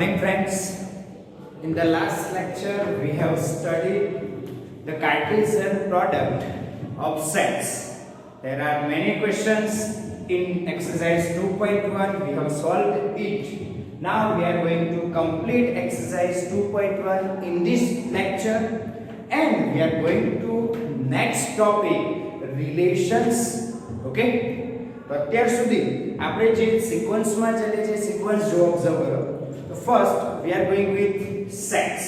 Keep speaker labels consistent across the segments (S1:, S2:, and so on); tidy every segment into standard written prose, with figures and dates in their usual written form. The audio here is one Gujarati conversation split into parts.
S1: morning, friends. In the last lecture, we have studied the Cartesian product of sets. There are many questions in exercise 2.1. We have solved it. Now we are going to complete exercise 2.1 in this lecture, and we are going to next topic, relations. Okay. તો અત્યાર સુધી આપણે જે સિક્વન્સમાં ચાલે છે સિક્વન્સ જો ઓબ્ઝર્વ કરો તો first we are going with sets,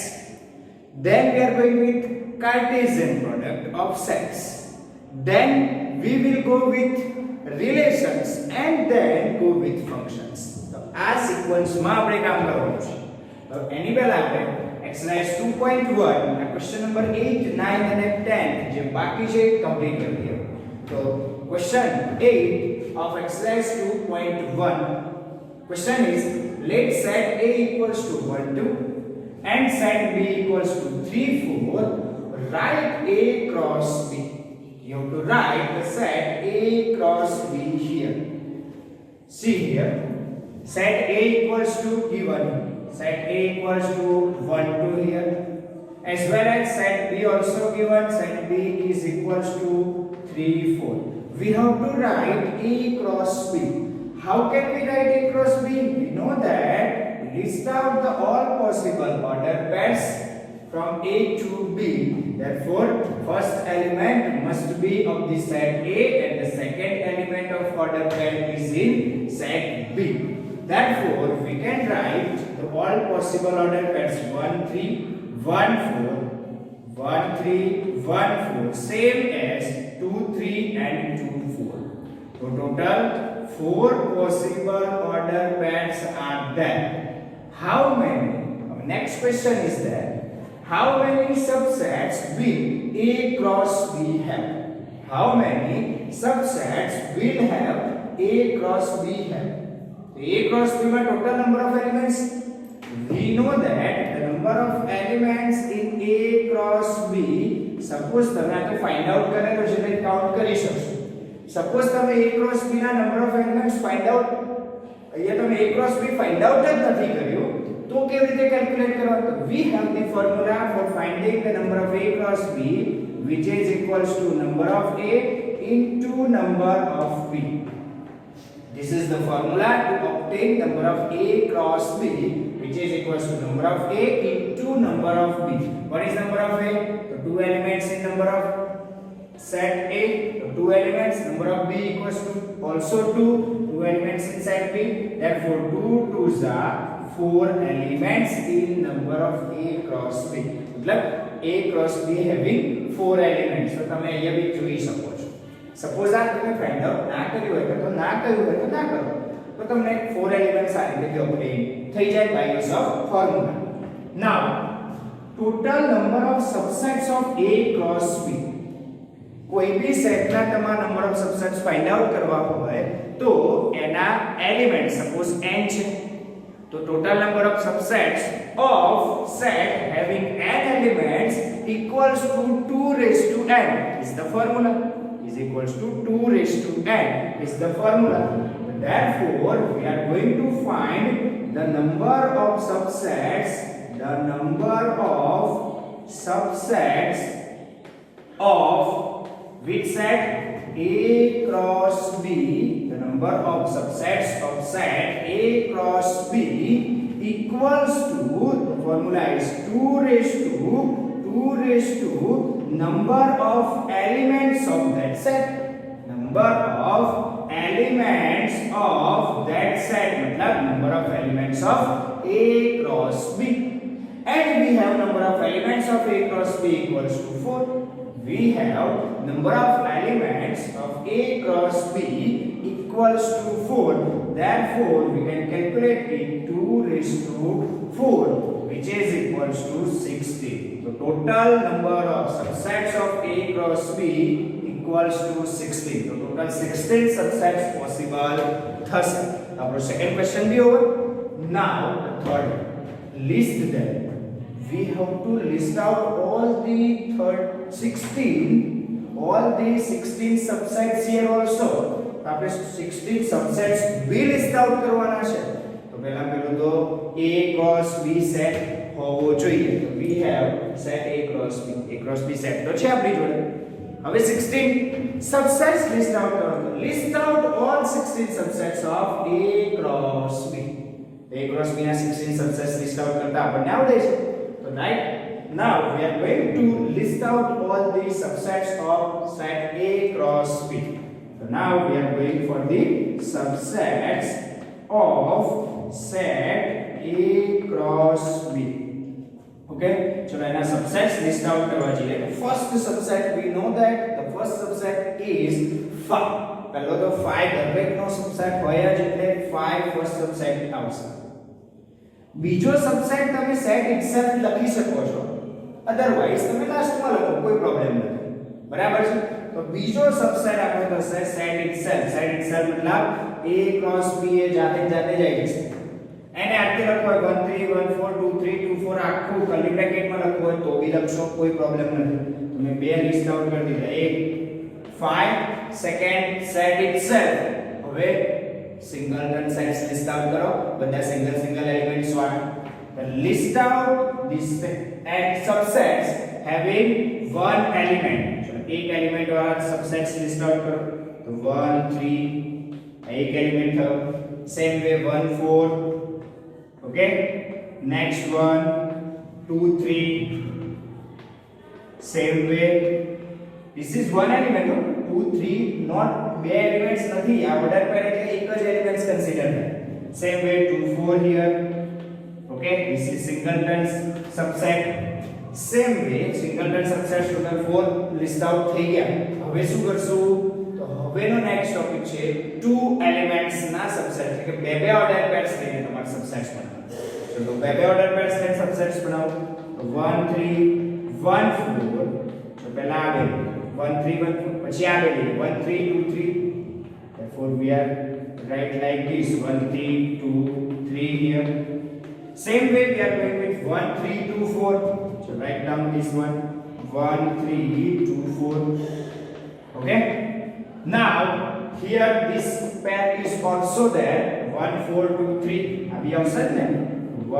S1: then we are going with Cartesian product of sets, then we will go with relations and then go with functions. તો આ સિક્વન્સમાં આપણે કામ કરવાનું છે. તો એની પહેલા આપણે exercise 2.1 ના ક્વેશ્ચન નંબર 8, 9 અને 10 જે બાકી છે કમ્પ્લીટ કરી દઈએ. તો question 8 of exercise 2.1. Question is, let set A equals to 1, 2 and set B equals to 3, 4. Write A cross B. You have to write the set A cross B here. See here, set A equals to given. Set A equals to 1, 2 here. As well as set B also given. Set B is equals to 3, 4. We have to write A cross B. How can we write A cross B? We know that list out the all possible order pairs from A to B. Therefore, first element must be of the set A and the second element of order pair is in set B. Therefore, we can write the all possible order pairs 1, 3, 1, 4, 1, 3, 1, 4, same as 2, 3 and 2, 4. So total 4 possible order pairs are there. How many? Next question is that how many subsets will A cross B have? How many subsets will have A cross B have? A cross B में total number of elements. We know that the number of elements in A cross B, suppose તમે આ ફાઇન્ડ આઉટ કરેલો છે એટલે કાઉન્ટ કરી શકશો. સપોઝ તમે A cross B ના number of elements find out, અહીંયા તમે A cross B find out જ નથી કર્યું તો કેવી રીતે કેલ્ક્યુલેટ કરવા? તો we have the formula for finding the number of A cross B, which is equals to number of A into number of B. This is the formula to obtain number of A cross B, which is equals to number of A into number of B. What is number of A? So 2 elements in number of set A. So 2 elements. Number of B equals to also 2 elements in set B. Therefore 2 2s are 4 elements in number of A cross B. मतलब A cross B having 4 elements. So તમે અહીંયા બી જોઈ શકો છો. સપોઝ આ તમે ફાઇન્ડ આઉટ ના કર્યું હોય તો ના કર્યું હોય તો ના કરો. તો તમને 4 એલિમેન્ટ્સ આ રીતે ઓબ્ટેન થઈ જાય by use of formula. Now total number of subsets of A cross B. કોઈ બી સેટના તમારા number of subsets find out કરવા હોય તો એના એલિમેન્ટ સપોઝ n છે તો total number of subsets of set having n elements equals to 2 raised to n is the formula. Is equals to 2 raised to n is the formula. Therefore, we are going to find the number of subsets of which set? A cross B. The number of subsets of set A cross B equals to, the formula is 2 raised to number of elements of that set. Number of elements of that set, मतलब number of elements of A cross B. And we have number of elements of A cross B equals to 4. We have number of elements of A cross B equals to 4. Therefore, we can calculate it 2 raised to 4, which is equals to 16. So total number of subsets of A cross B equals to 16. So total 16 subsets possible thus. Our second question be over. Now the third, list them. We have to list out all the 16 subsets here also. આપણે 16 subsets भी list out કરવાના છે. તો પહેલા પેલું તો A cross B સેટ હોવો જોઈએ. તો we have set A cross B. A cross B set તો છે આપણી જોડે. હવે 16 subsets list out કરો. List out all 16 subsets of A cross B. A cross B ના 16 subsets list out કરતા આપણને આવડે છે. તો right now we are going to list out all the subsets of set A cross B. So now we are going for the subsets of set A cross B. Okay, चलो एना subsets list out करवा चाहिए. First subset we know that the first subset is 5. પહેલો તો 5 દરેકનો subset હોય જ એટલે 5 first subset આવશે. બીજો subset તમે set itself લખી શકો છો. અધરવાઇઝ તમે લાસ્ટમાં લખો કોઈ પ્રોબ્લેમ નથી. બરાબર છે? તો બીજો subset આપણો થશે set itself. Set itself મતલબ A cross B એ જાતે જાતે જ આવી જશે. એને આટલે લખો 1 3 1 4 2 3 2 4 આખું કર્લી બ્રેકેટમાં લખો તો બી લખશો કોઈ પ્રોબ્લેમ નથી. તમે બે લિસ્ટ આઉટ કરી દીધા. એક 5 સેકન્ડ સેટ ઇટસેલ્ફ. હવે સિંગલટન સેટ્સ લિસ્ટ આઉટ કરો. બધા સિંગલ એલિમેન્ટ્સ વાળા. The list out this and subsets having one element. ચલો એક એલિમેન્ટ વાળા subsets લિસ્ટ આઉટ કરો. તો 1 3 એક એલિમેન્ટ થયો. Same way 1 4. Okay, next one 2 3. same way this is one element. 2 3 not બે elements નથી. આ ઓર્ડર પેર એટલે એક જ elements consider થાય. same way 2 4 here. Okay, this is singleton subset. same way singleton subset total 4 list out થઈ ગયા. હવે શું કરશું? તો હવેનો નેક્સ્ટ ટોપિક છે two elements ના subset એટલે કે બે ઓર્ડર પેર્સ લઈને તમારે subsets બનાવવા. चलो બે ઓર્ડર પેર્સ લઈને subsets બનાવો. તો 1 3 1 4. તો પહેલા આવે 1 3 1 4 પછી આવે 1 3 2 3. therefore we are write like this 1 3 2 3 here. same way we are going with 1 3 2 4. so write down this one 1 3 2 4. okay, now here this pair is also there 1 4 2 3. अभी આવશે ને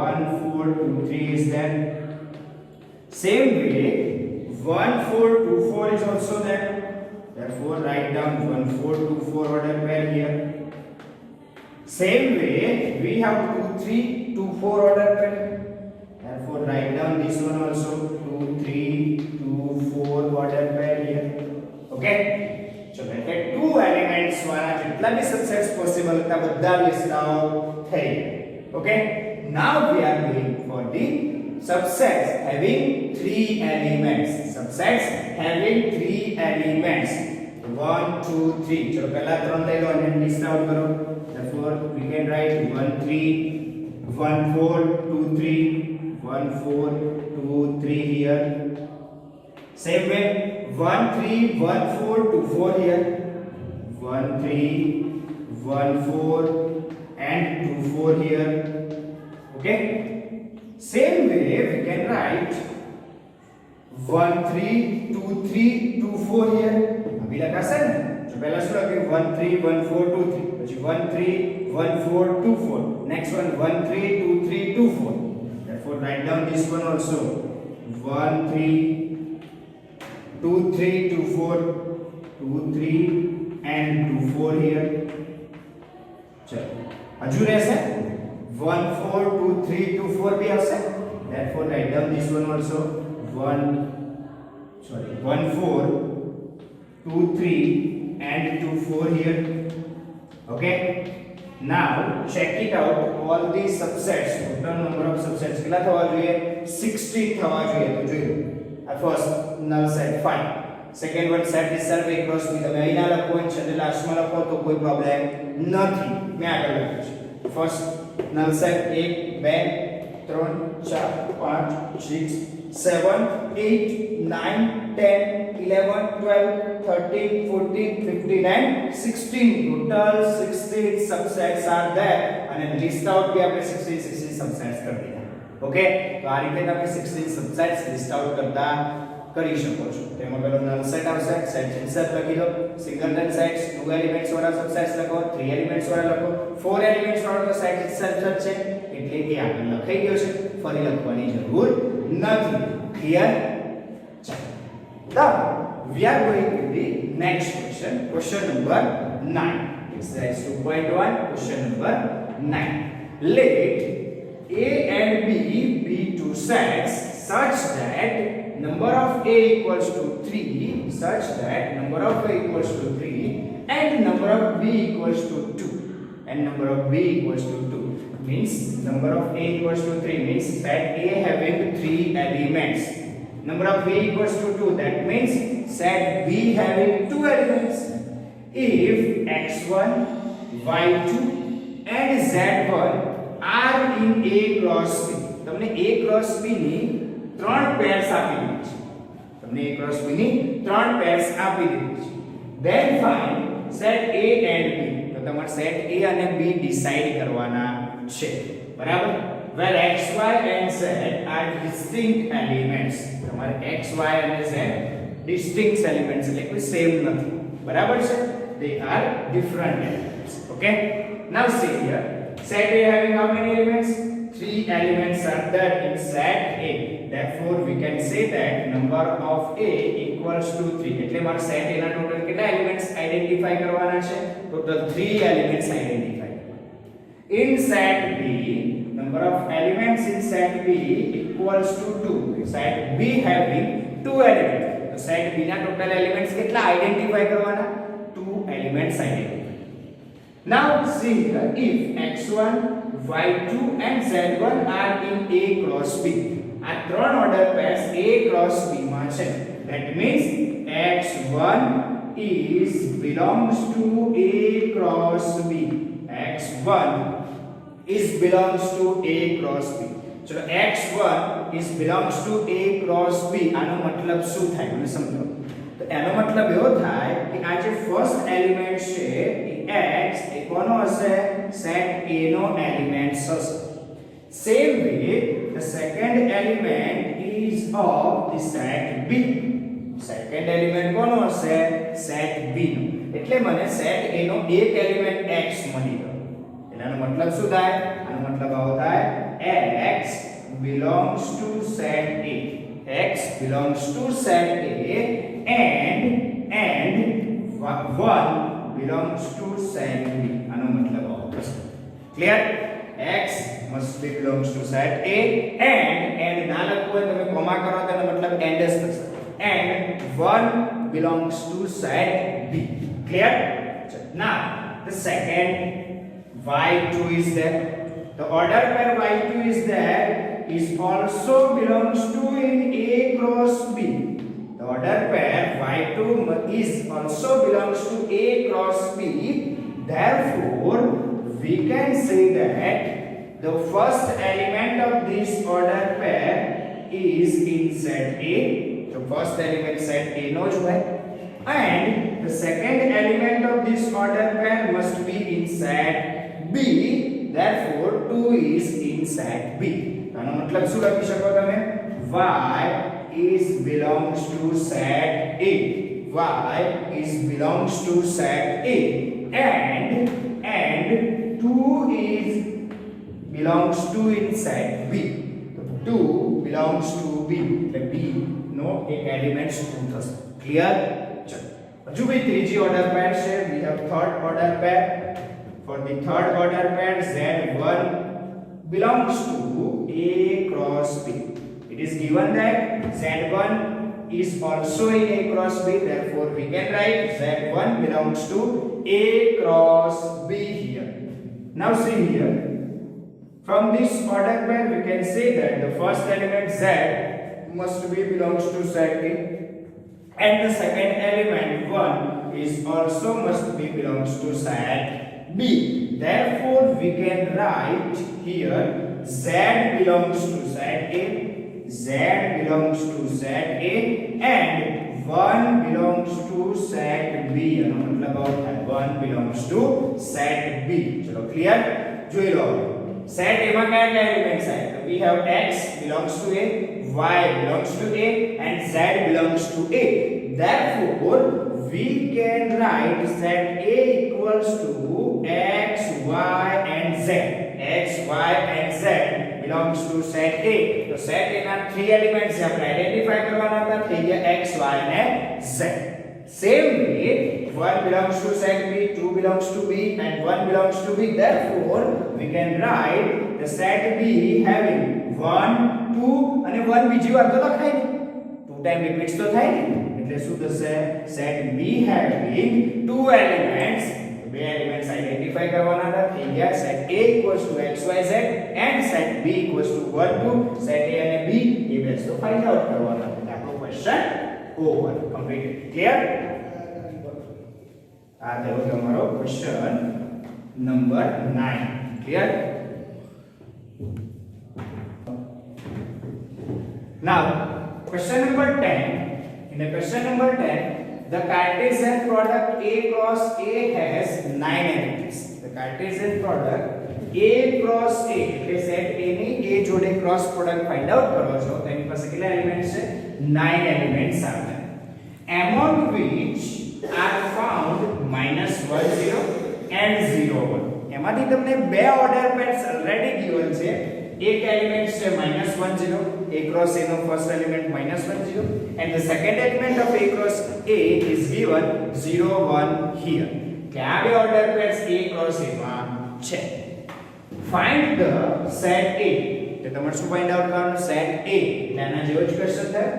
S1: 1 4 2 3 is there. same way 1 4 2 4 is also there. therefore write down 1 4 2 4 order pair here. same way we have 2 3 2 4 order pair. therefore write down this one also 2 3 2 4 order pair here. okay, चलो એટલે two elements વાળા જેટલા બી subsets possible હતા બધા લિસ્ટ આઉટ થઈ. okay, now we are going for the subsets having three elements. subsets having three elements 1 2 3. चलो पहला ત્રણ લઈ લો અને લિસ્ટ આઉટ કરો. therefore we can write 1 3 1 4 2 3 1 4 2 3 here. same way 1 3 1 4 2 4 here. 1 3 1 4 and 2 4 here. okay, same way we can write 1 3 2 3 2 4 here. अभी લખાશે ને. તો પહેલા શું લખ્યું 1 3 1 4 2 3. પછી 1 3 1 4 2 4. next one 1 3 2 3 2 4. therefore write down this one also 1 3 2 3 2 4 2 3 and 2 4 here. चलो हजू રહેશે 1 4 2 3 2 4 भी આવશે. therefore write down this one also 1 4 2 3 and 2 4 here. okay, now check it out all the subsets. total number of subsets કેટલા થવા જોઈએ? 16 થવા જોઈએ. તો જોયું first null set 5. second one set itself A cross B. તમે અહીંના લખો અને છેલ્લે લાસ્ટમાં લખો તો કોઈ પ્રોબ્લેમ નથી. મેં આગળ લખ્યું છે. first null set 1 2 3 4 5 6 7 8 9 10 11 12 13 14 15 and 16. total 16 subsets are there અને list out भी આપણે 16 subsets कर दिया. ओके, तो आ રીતે તમે 16 subsets list out કરતા કરી શકો છો. તેમાં પેલો નલ સેટ આવશે, સેટ ઇન્સર્ટ લખી દો, સિંગલટન સેટ્સ 2 એલિમેન્ટ્સ વાળા સબસેટ્સ લખો, 3 એલિમેન્ટ્સ વાળા લખો, 4 એલિમેન્ટ્સ વાળો તો સેટ ઇન્સર્ટ છે એટલે એ આગળ લખાઈ ગયો છે, ફરી લખવાની જરૂર નથી. Clear? Now we are going to the next question, question number 9. Exercise 2.1, question number 9. Let A and B be two sets such that number of A equals to 3, such that number of A equals to 3 and number of B equals to 2, and number of B equals to 2. Means number of A equals to 3 means set A having 3 elements. Number of B equals to 2, that means set B having 2 elements. If x1, y2 and z1 are in A cross B, તમને A cross B ની ત્રણ પેર્સ આપી દીધી છે, તમને A cross B ની ત્રણ પેર્સ આપી દીધી છે. Then find set A and B. તો તમારે set A અને B ડિસાઈડ કરવાના છે, બરાબર? Where x, y and z are distinct elements. તમારે x, y અને z distinct elements એટલે કોઈ સેમ નથી, બરાબર છે? They are different elements. Okay? Now see here. Set A having how many elements? 3 elements are there in set A. Therefore we can say that number of A equals to 3. એટલે મારે set A ના ટોટલ કેટલા એલિમેન્ટ્સ આઈડેન્ટિફાઈ કરવાના છે? ટોટલ 3 એલિમેન્ટ્સ આઈડેન્ટિફાઈ કરવાના. In set B, number of elements in set B equals to 2. Set B having 2 elements. તો set B ના ટોટલ એલિમેન્ટ્સ કેટલા આઈડેન્ટિફાઈ કરવાના? 2 elements identify. Now see here, if x1, y2 and z1 are in A cross B, આ ત્રણ order pairs A cross B માં છે. That means x1 is belongs to A cross B. x1 is belongs to A cross B. ચલો x1 is belongs to A cross B, આનો મતલબ શું થાય મને સમજો. તો એનો મતલબ એવો થાય કે આ જે ફર્સ્ટ એલિમેન્ટ છે એ x એ કોનો હશે? સેટ A નો એલિમેન્ટ હશે. Same way the second element is of the set B. Second element કોનો હશે? સેટ B નો. એટલે મને સેટ A નો એક એલિમેન્ટ x મળી ગયો. એનો મતલબ શું થાય? આનો મતલબ આવો થાય x belongs to set A. x belongs to set A and 1 belongs to set B. આનો મતલબ આવો થશે. Clear? x must be belongs to set A and ના લખવું હોય તમે કોમા કરો તો એનો મતલબ and જ થશે. And 1 belongs to set B. Clear? Now the second y2 is there. The order pair y2 is there is also belongs to in A cross B. The order pair y2 is also belongs to A cross B. Therefore, we can say that the first element of this order pair is in set A. The first element set A નો જ હોય. And the second element of this order pair must be in set B. Therefore, 2 is in set B. આનો મતલબ શું લખી શકો તમે? y is belongs to set A. y is belongs to set A and 2 is belongs to in set B. 2 belongs to B. એટલે B નો એક એલિમેન્ટ શું થશે? ક્લિયર? ચલો હજુ ભાઈ ત્રીજી ઓર્ડર પેર છે. we have third order pair. For the third order pair z1 belongs to A cross B. It is given that z1 is also in A cross B. Therefore we can write z1 belongs to A cross B here. Now see here, from this order pair we can say that the first element z must be belongs to set A and the second element 1 is also must be belongs to set B. Therefore we can write here z belongs to set A, z belongs to set A and 1 belongs to set B. એનો મતલબ આવો થાય 1 belongs to set B. ચલો ક્લિયર? જોઈ લો. સેટ A માં કયા કયા એલિમેન્ટ્સ આવે? તો we have x belongs to A, y belongs to A and z belongs to A. Therefore, we can write set A equals to x, y and z. X, y and z belongs to set A. तो set A ના 3 એલિમેન્ટ્સ છે આપણે આઈડેન્ટિફાઈ કરવાના હતા, થઈ ગયા x, y અને z. Same way, 1 belongs to set B, 2 belongs to B and 1 belongs to B. Therefore, we can write the set B having 1, 2 અને 1 બીજી વાર તો લખાય ને, 2 ટાઈમ રિપીટ્સ તો થાય ને, એટલે શું થશે? set B having 2 elements, બે એલિમેન્ટ્સ આઈડેન્ટિફાઈ કરવાના હતા, થઈ ગયા set A equals to x, y, z and set B equals to 1, 2. set A અને B એ બે તો ફાઇન્ડ આઉટ કરવાના હતા. આપણો ક્વેશ્ચન over, completed. Clear? આ થયો તમારો question number 9. Clear? Now, question number 10. In the question number 10, the Cartesian product A cross A has 9 elements. The Cartesian product A cross A, એટલે સેટ A ની A જોડે ક્રોસ પ્રોડક્ટ ફાઇન્ડ આઉટ કરો છો તો એની પાસે કેટલા એલિમેન્ટ્સ છે? 9 એલિમેન્ટ્સ આવે. Among which are found -1 0 and 0 1. એમાંથી તમને બે ઓર્ડર પેર્સ ઓલરેડી given છે. એક એલિમેન્ટ છે -1 0, A cross A નો first element -1 0 and the second element of A cross A is given 0 1 here. કે આ બે order pairs A cross A માં છે. Find the set A. તો તમારે શું ફાઇન્ડ આઉટ કરવાનું? set A. એના જેવો જ ક્વેશ્ચન થાય.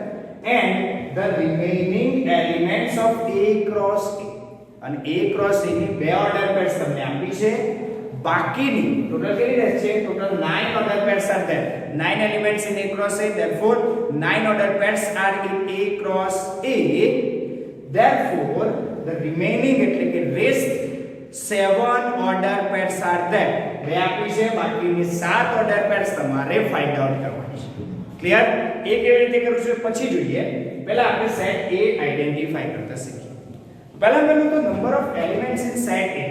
S1: And the remaining elements of A cross A. અને A cross A ની બે ઓર્ડર પેર્સ તમને આપી છે. બાકીની ટોટલ કેટલી રહેશે? Total 9 order pairs are there. 9 elements in A cross A. Therefore, 9 order pairs are in A cross A. Therefore, the remaining એટલે કે rest 7 order pairs are there. બે આપી છે, બાકીની 7 order pairs તમારે ફાઇન્ડ આઉટ કરવાની છે. ક્લિયર? એ કેવી રીતે કરવું છે પછી જોઈએ. પહેલા આપણે સેટ A આઈડેન્ટિફાઈ કરતા શીખીએ. પહેલા તો number of elements in set A.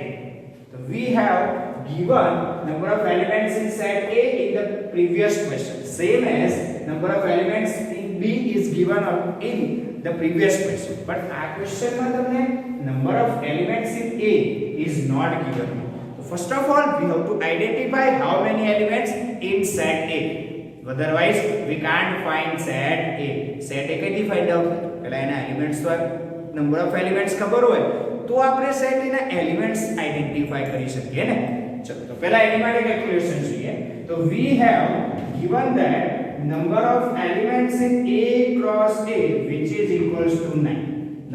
S1: So we have given number of elements in set A in the previous question, same as number of elements in B is given in the previous question, but our question માં તમને number of elements in A is not given. So first of all we have to identify how many elements in set A, otherwise we can't find set A. set A કઈથી find out? પહેલા એના એલિમેન્ટ્સ પર number of elements ખબર હોય તો આપણે સેટ એના એલિમેન્ટ્સ આઈડેન્ટિફાઈ કરી શકીએ ને. ચલો તો પહેલા એની માટે કેલ્ક્યુલેશન જોઈએ. તો we have given that number of elements in A cross A which is equals to 9.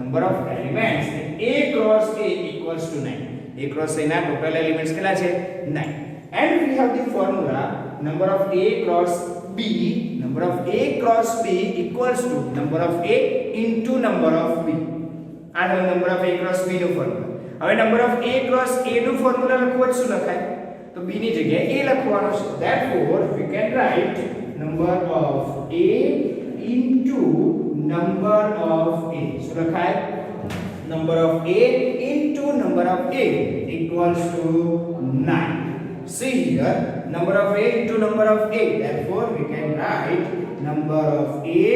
S1: number of elements in A cross A equals to 9. A cross A ના total elements કેટલા છે? 9. and we have the formula number of A cross B. number of A cross B equals to number of A into number of B. આ number of A cross B નું ફોર્મ્યુલા. હવે number of A cross A નું ફોર્મ્યુલા લખવું શું લખાય? તો B ની જગ્યાએ A લખવાનો છે. therefore we can write number of A into number of A. શું લખાય? number of A into number of A equals to 9. see here, number of A into number of A. therefore we can write number of A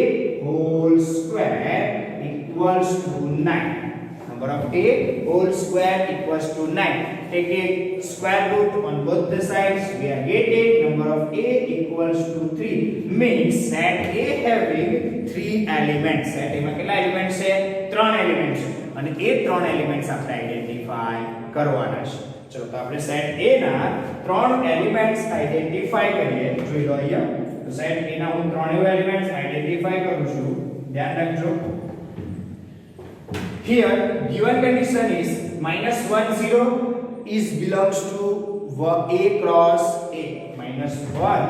S1: whole square equals to 9. number of A whole square equals to 9. take a square root on both the sides. we are getting number of A equals to 3. means set A having 3 elements. set A માં કેટલા એલિમેન્ટ્સ છે? 3 એલિમેન્ટ્સ છે અને એ 3 એલિમેન્ટ્સ આપણે આઈડેન્ટિફાઈ કરવાના છે. ચલો તો આપણે સેટ A ના 3 એલિમેન્ટ્સ આઈડેન્ટિફાઈ કરીએ. જોઈ લો અહીંયા. તો સેટ A ના હું 3 એલિમેન્ટ્સ આઈડેન્ટિફાઈ કરું છું. ધ્યાન રાખજો. Here given condition is -1 0 is belongs to A cross A. -1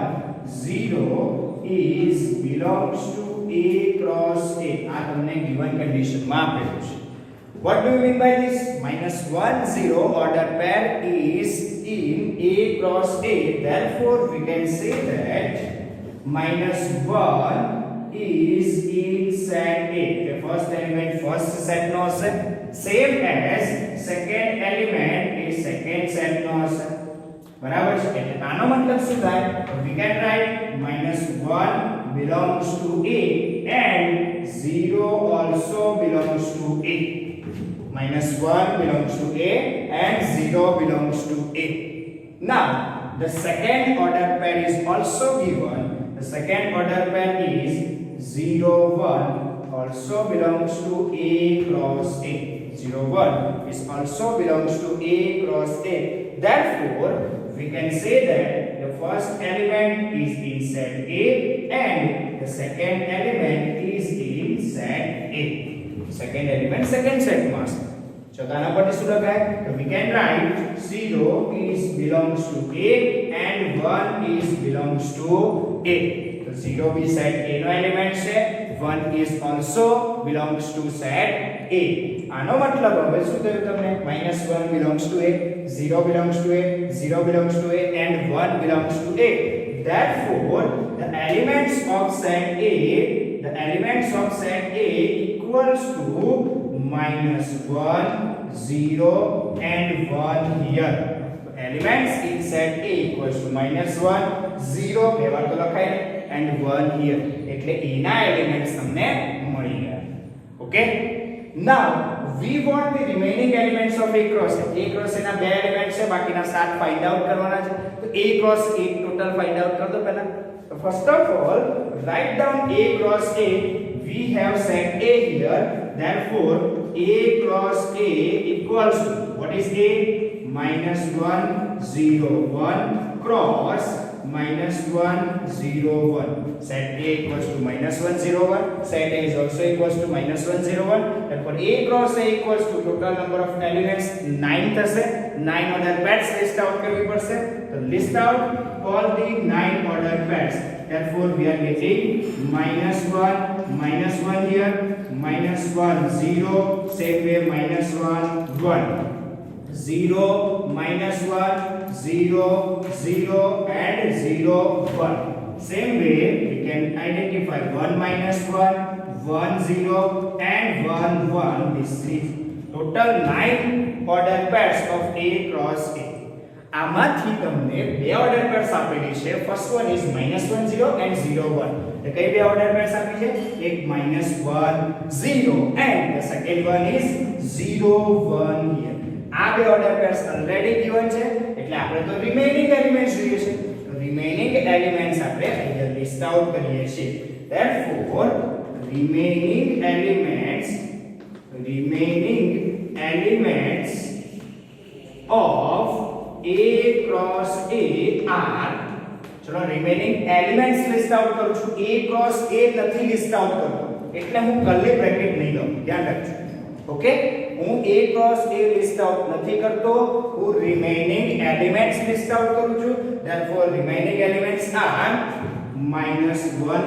S1: 0 is belongs to A cross A. આ તમને given condition માં આપેલું છે. What do you mean by this? -1 0 order pair is in A cross A. Therefore we can say that -1 is in set A. The first element first set નો હશે, same as second element is second set નો હશે. બરાબર છે? એટલે આનો મતલબ શું થાય? we can write -1 belongs to A and 0 also belongs to A. -1 belongs to A and 0 belongs to A. Now, the second order pair is also given. The second order pair is 0, 1 also belongs to A cross A. 0, 1 is also belongs to A cross A. Therefore, we can say that the first element is in set A and the second element is in set A. Second element second set માં છે. ચોથાના પરથી શું લખાય? તો we can write 0 is belongs to A and 1 is belongs to A. તો 0 બી set A નો એલિમેન્ટ છે, 1 is also belongs to set A. આનો મતલબ હવે શું થયું તમને? -1 belongs to A, 0 belongs to A, 0 belongs to A and 1 belongs to A. Therefore, the elements of set A equals to -1, 0 and 1 here. So elements in set A equals to -1, 0 બે વાર તો લખાય ને and 1 here. એટલે A ના એલિમેન્ટ્સ તમને મળી ગયા. Okay? Now we want the remaining elements of A cross A. A cross A ના બે એલિમેન્ટ છે, બાકીના 7 ફાઇન્ડ આઉટ કરવાના છે. તો A cross A total find out કર દો પહેલા. So first of all, write down A cross A. We have set A here. Therefore, A cross A equals to, what is A? -1, 0, 1 cross -1, 0, 1. Set A equals to -1, 0, 1. Set A is also equals to -1, 0, 1. Therefore, A cross A equals to total number of elements 9 થશે. 9 order pairs list out કરવી પડશે. So list out all the 9 order pairs. Therefore, we are getting -1 here, -1, 0, same way -1, 1, 0, -1, 0, 0 and 0, 1. Same way we can identify 1, -1, 1, 0 and 1, 1. This is total 9 order pairs of A cross A. આમાંથી તમને બે ઓર્ડર પેર્સ આપેલી છે. First one is -1, 0 and 0, 1. તો કઈ બે ઓર્ડર પેર્સ આપી છે? એક -1, 0 and the second one is 0, 1 here. આ બે ઓર્ડર પેર્સ ઓલરેડી given છે, એટલે આપણે તો રિમેઇનિંગ એલિમેન્ટ્સ જોઈએ છે. તો રિમેઇનિંગ એલિમેન્ટ્સ આપણે અહીંયા લિસ્ટ આઉટ કરીએ છીએ. Therefore, remaining elements of A cross A are, ચલો રિમેઇનિંગ એલિમેન્ટ્સ લિસ્ટ આઉટ કરું છું. A cross A નથી લિસ્ટ આઉટ કરતો, એટલે હું કર્લી બ્રેકેટ નહીં લઉં, ધ્યાન રાખજો. ઓકે, હું A cross A list out નથી કરતો, હું રિમેઇનિંગ એલિમેન્ટ્સ લિસ્ટ આઉટ કરું છું. Therefore, remaining elements are -1,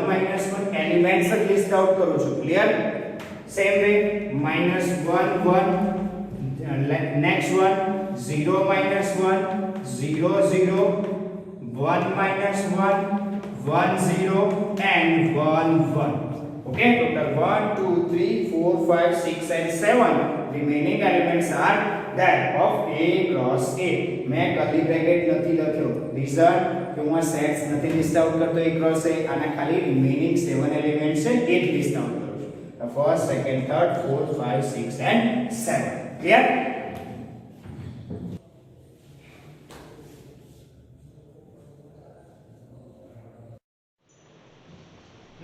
S1: elements જ લિસ્ટ આઉટ કરું છું. Clear? Same way -1, 1, next one 0, -1, 0, 0, 1, -1, 1, 0 and 1, 1. Okay, total 1, 2, 3, 4, 5, 6 and 7 remaining elements are that of A cross A. मैं कर्ली ब्रैकेट નથી લખ્યો, રીઝન કે હું આ સેટ્સ નથી લિસ્ટ આઉટ કરતો A cross A, આના ખાલી રિમેઇનિંગ 7 એલિમેન્ટ્સ છે એ જ લિસ્ટ આઉટ કરું છું. The first, second, third, fourth, 5, 6 and 7. Clear?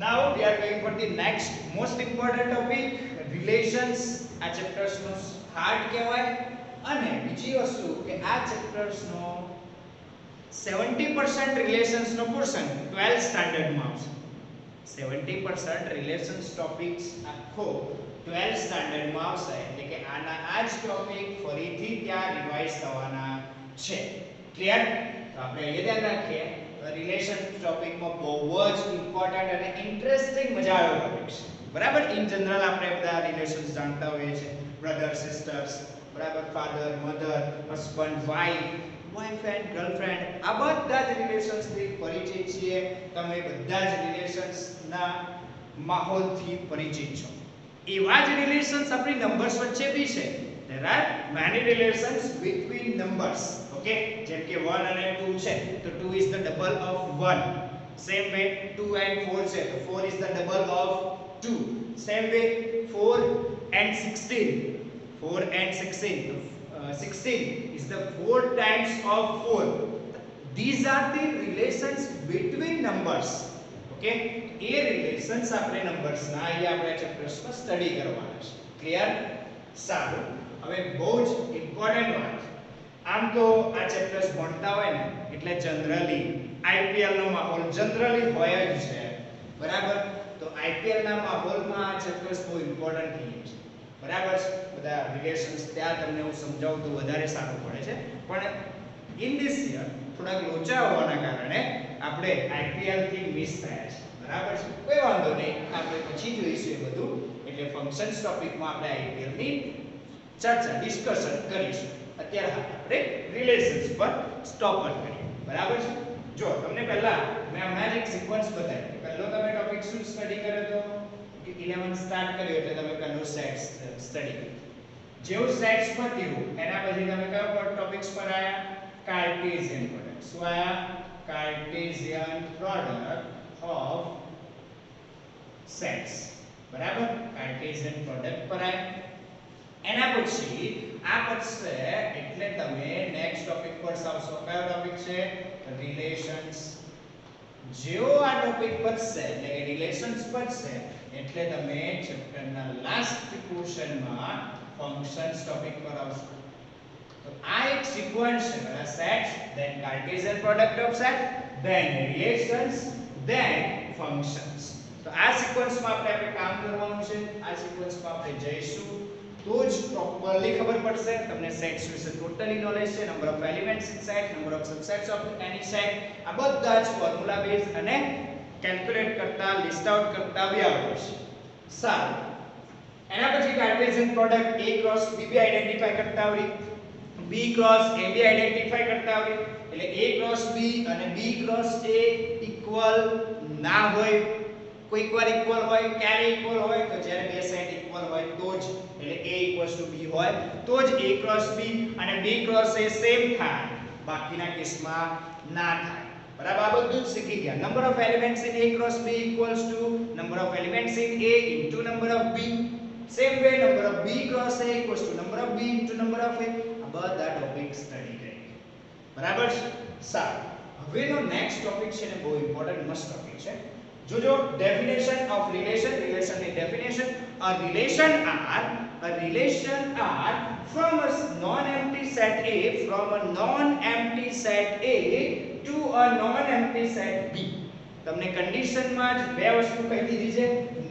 S1: Now we are going for the next most important topic, relations. આ ચેપ્ટર્સ નો હાર્ટ કહેવાય અને બીજી વસ્તુ કે આ ચેપ્ટર્સ નો 70% રિલેશન્સ નો પોર્શન 12th સ્ટાન્ડર્ડ માં આવશે. 70% રિલેશન્સ ટોપિક્સ આખો 12th સ્ટાન્ડર્ડ માં આવશે, એટલે કે આના આ જ ટોપિક ફરીથી ત્યાં રિવાઇઝ થવાના છે. ક્લિયર? તો આપણે એ ધ્યાન રાખીએ. રિલેશન ટોપિક માં બહુ જ ઇમ્પોર્ટન્ટ અને ઇન્ટરેસ્ટિંગ મજા આવે ટોપિક છે. બરાબર? ઇન જનરલ આપણે બધા રિલેશન્સ જાણતા હોઈએ છીએ, બ્રધર સિસ્ટર્સ, બરાબર, father mother, husband wife, boyfriend girlfriend, આ બધા જ રિલેશન્સ થી પરિચિત છીએ. તમે બધા જ રિલેશન્સ ના માહોલથી પરિચિત છો. એવા જ રિલેશન્સ આપણી નંબર્સ વચ્ચે બી છે. there are many relations between numbers. Okay, જેમ કે 1 અને 2 છે તો 2 is the double of 1. Same way 2 and 4 છે તો 4 is the double of 2. Same way 4 and 16, 4 and 16, 16 is the 4 times of 4. These are the relations between numbers. Okay, A relations આપણે નંબર્સ ના અહીંયા આપણે ચેપ્ટર્સ માં સ્ટડી કરવાના છે. ક્લિયર? સારું. હવે બહુ જ ઇમ્પોર્ટન્ટ વાત, આમ તો આ ચેપ્ટર્સ ભણતા હોય ને એટલે જનરલી આઈપીએલ નો માહોલ જનરલી હોય જ છે, બરાબર? તો આઈપીએલ ના માહોલમાં આ ચેપ્ટર્સ બહુ ઇમ્પોર્ટન્ટ થઈ છે, બરાબર છે? બધા રિલેશન્સ ત્યાં તમને હું સમજાવું તો વધારે સારું પડે છે, પણ ઇન ધીસ યર થોડાક લોચા હોવાના કારણે આપણે આઈપીએલ થી મિસ થયા છે, બરાબર છે? કોઈ વાંધો નહીં, આપણે પછી જોઈશું એ બધું. એટલે ફંક્શન્સ ટોપિકમાં આપણે આઈપીએલ ની ચર્ચા ડિસ્કશન કરીશું. અત્યારે આપણે રિલેશન્સ પર સ્ટોપ કરીએ, બરાબર છે? જો તમને પહેલા મેં હમણાં જ એક સિક્વન્સ બતાવી. પહેલો તમે ટોપિક શું સ્ટડી કર્યો તો કે 11 સ્ટાર્ટ કર્યો એટલે તમે પહેલો સેટ્સ સ્ટડી કર્યો. જેવું સેટ્સ પત્યું એના પછી તમે કયો ટોપિક્સ પર આયા? Cartesian product. શું આયા? કાર્ટેશિયન પ્રોડક્ટ ઓફ સેટ્સ, બરાબર? કાર્ટેશિયન પ્રોડક્ટ પર આયા. એના પછી આ પછે એટલે તમે નેક્સ્ટ ટોપિક પર આવશો. કયો ટોપિક છે? રિલેશન્સ. જેવો આ ટોપિક પછે એટલે કે રિલેશન્સ પછે એટલે તમે ચેપ્ટરના લાસ્ટ પોર્શનમાં ફંક્શન્સ ટોપિક પર આવશો. તો આ એક સિક્વન્સ છે, પહેલા sets, then Cartesian product of set, then relations, then functions. તો આ સિક્વન્સમાં આપણે કામ કરવાનું છે. આ સિક્વન્સમાં આપણે જઈશું તો જ પ્રોપરલી ખબર પડશે તમને સેટ્સ વિશે ટોટલી નોલેજ છે. Number of elements in set, number of subsets of any set, આ બધા જ ફોર્મ્યુલા બેઝ અને કેલ્ક્યુલેટ કરતા, લિસ્ટ આઉટ કરતા બી આવડશે. સારું. એના પછી Cartesian product A cross B બી આઈડેન્ટિફાઈ કરતા આવડી, B ક્રોસ A બી આઈડેન્ટિફાઈ કરતા આવડી. એટલે A ક્રોસ B અને B ક્રોસ A ઇક્વલ ના હોય, કોઈક વાર ઇક્વલ હોય, ક્યારે ઇક્વલ હોય? તો જ્યારે બે સેટ ઇક્વલ હોય તો જ, એટલે A B હોય તો જ A ક્રોસ B અને B ક્રોસ A સેમ થાય, બાકીના કેસમાં ના થાય, બરાબર? આ બધું જ શીખી ગયા. Number of elements in A cross B equals to number of elements in A into number of B. Same way number of B cross A equals to number of B into number of A. આ બધા ટોપિક સ્ટડી કરી, બરાબર છે? સારું. હવેનો નેક્સ્ટ ટોપિક છે ને બહુ ઇમ્પોર્ટન્ટ મસ્ત ટોપિક છે. જોજો ડેફિનેશન ઓફ રિલેશન. રિલેશનની definition: a relation R from a non-empty set A, from a non-empty set A to a non-empty set B. તમને કન્ડિશનમાં જ બે વસ્તુ કહી દીધી છે.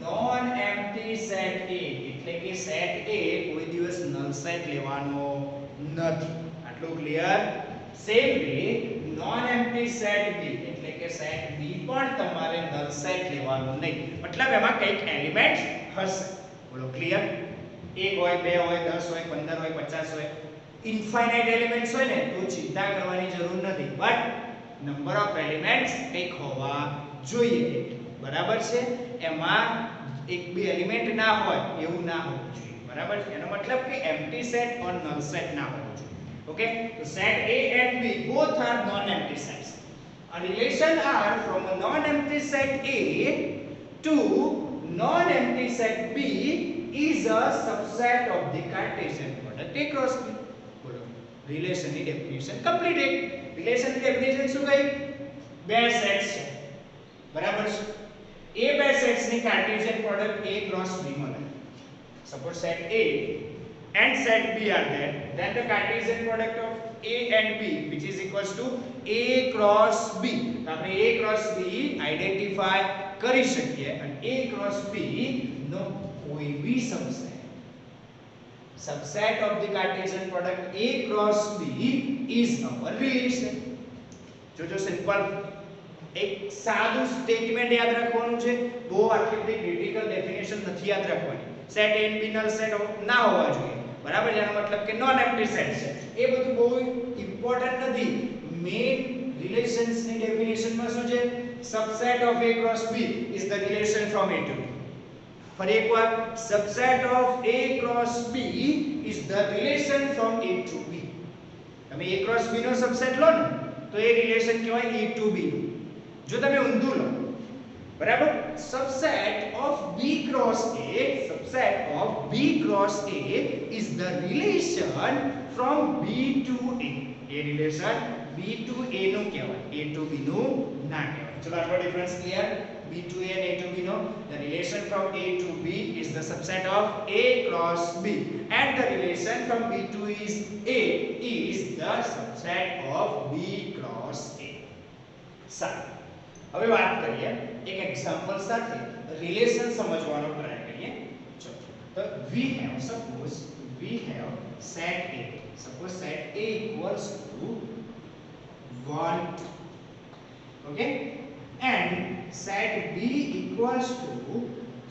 S1: non-empty set A એટલે કે સેટ A કોઈ દિવસ નલ સેટ લેવાનો નથી. આટલું clear? Same way non-empty set B એટલે કે સેટ B પણ તમારે નલ સેટ લેવાનું નહીં. મતલબ એમાં કંઈક એલિમેન્ટ્સ હશે. બોલો ક્લિયર? એક હોય, બે હોય, 10 હોય, 15 હોય, 50 હોય, ઇન્ફાઇનાઇટ એલિમેન્ટ્સ હોય ને તો ચિંતા કરવાની જરૂર નથી. બટ નંબર ઓફ એલિમેન્ટ્સ કંઈક હોવા જોઈએ, બરાબર છે? એમાં એક બે એલિમેન્ટ ના હોય એવું ના હોવું જોઈએ, બરાબર છે? એનો મતલબ કે એમ્પ્ટી સેટ ઓર નલ સેટ ના હોવું જોઈએ. ઓકે, તો set A and B both are non-empty sets. A relation R from a non-empty set A to non-empty set B is a subset of the Cartesian product A cross B. બોલો, રિલેશન ની ડેફિનેશન કમ્પ્લીટેડ. રિલેશન ની ડેફિનેશન શું કહી? બે સેટ્સ છે, બરાબર છે? એ બે સેટ્સ ની Cartesian product A cross B મળે. Suppose set A and set B are there, then the Cartesian product of A and B which is equals to A cross B. તો આપણે A cross B આઈડેન્ટિફાઈ કરી શકીએ અને A cross B નો કોઈ બી subset of the Cartesian product A cross B is our relation. જો સિમ્પલ એક સાદું સ્ટેટમેન્ટ યાદ રાખવાનું છે. બહુ આટલી બધી ક્રિટિકલ ડેફિનેશન નથી યાદ રાખવાની. Set A and B null set ના હોવા જોઈએ, બરાબર? એનો મતલબ કે નોન એમ્પ્ટી સેટ છે. એ બધું બહુ ઇમ્પોર્ટન્ટ નથી. મેઇન રિલેશન્સ ની ડેફિનેશન માં શું છે? subset of A cross B is the relation from A to B. ફરી એકવાર, subset of A cross B is the relation from A to B. તમે A cross B નો સબસેટ લો ને તો એ રિલેશન કહેવાય A to B. જો તમે ઊંધું લો બરાબર, subset of B cross A, subset of B cross A is the relation from B to A. A relation B to A નું કહેવાય, A to B નું ના કહેવાય. ચલો આટલો difference clear? B to A and A to B નો, the relation from A to B is the subset of A cross B, and the relation from B to A is the subset of B cross A. સારું, હવે વાત કરીએ એક એક્ઝામ્પલ સાથે રિલેશન સમજવાનો ટ્રાય કરીએ. ચલો, તો we have set A, suppose set A equals to 1, okay, and set B equals to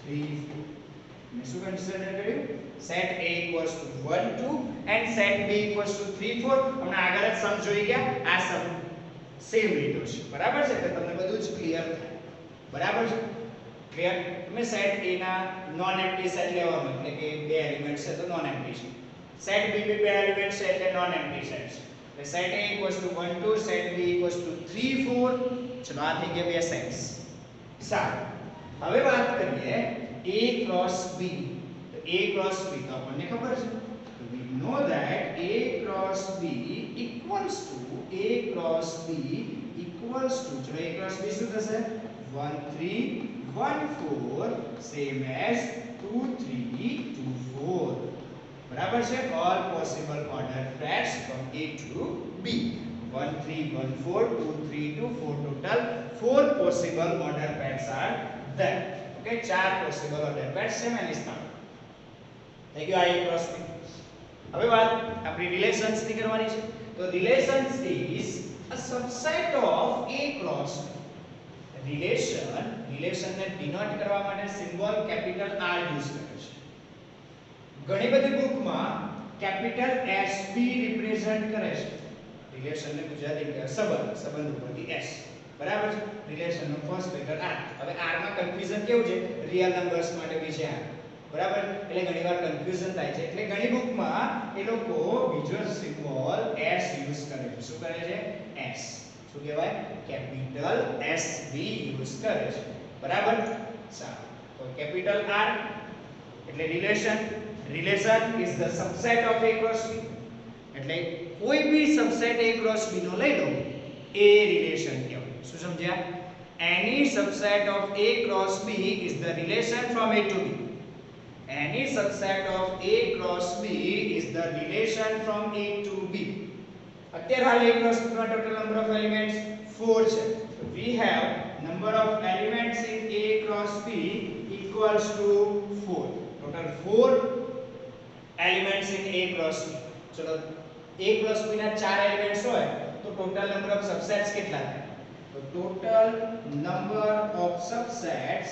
S1: 3, 4. મેં શું કન્સિડર કર્યું? set A equals to 1, 2 and set B equals to 3, 4. હમણાં આગળ જ સમ જોઈ ગયા, આ સમ સેમ લીધો છે, બરાબર છે? એટલે તમને બધું જ ક્લિયર થાય, બરાબર છે? ક્લિયર? તમે સેટ A ના નોન એમ્પ્ટી સેટ લેવાનો, એટલે કે બે એલિમેન્ટ છે તો નોન એમ્પ્ટી છે. સેટ B બે એલિમેન્ટ છે એટલે નોન એમ્પ્ટી સેટ છે. એટલે set A equals to 1, 2, set B equals to 3, 4. ચલો આ થઈ ગયા બે સેટ્સ. સારું, હવે વાત કરીએ A cross B. તો A cross B તો આપણને ખબર છે, we know that A cross B equals to A cross B equals to, ચલો A cross B શું થશે? 1, 3, 1, 4, same as 2, 3, 2, 4. બરાબર છે? all possible order pairs from A to B. 1, 3, 1, 4, 2, 3, 2, 4, total 4 possible order pairs are there. Okay, 4 possible order pairs છે મેં લિસ્ટમાં. થઈ ગયો I cross B. હવે વાત આપણી રિલેશન્સ ની કરવાની છે. તો relations is a subset of A cross B. Relation ને ડિનોટ કરવા માટે સિમ્બોલ કેપિટલ R યુઝ કરે છે. ઘણી બધી બુકમાં કેપિટલ SB રિપ્રેઝન્ટ કરે છે. રિલેશન ને ગુજરાતી સંબંધ ઉપરથી S, બરાબર છે? રિલેશન નો ફર્સ્ટ લેટર R. હવે R માં કન્ફ્યુઝન કેવું છે? રિયલ નંબર્સ માટે બી છે R, બરાબર? એટલે ઘણીવાર કન્ફ્યુઝન થાય છે, એટલે ઘણી બુકમાં એ લોકો બીજો સિમ્બોલ S યુઝ કરે છે. શું કરે છે? S. શું કહેવાય? કેપિટલ SB યુઝ કરે છે, બરાબર? સારું, તો કેપિટલ R એટલે relation is the subset of A cross B. એટલે કોઈ બી સબસેટ A cross B નો લઈ લો, એ રિલેશન કહેવાય. શું સમજ્યા? any subset of A cross B is the relation from A to B. any subset of A cross B is the relation from A to B. અત્યારે હાલ A cross B માં total number of elements 4 છે. so we have number of elements in A cross B equals to 4. total 4 elements in A cross B. ચલો A cross B ના 4 એલિમેન્ટ્સ હોય તો ટોટલ નંબર ઓફ સબસેટ્સ કેટલા થાય? તો total number of subsets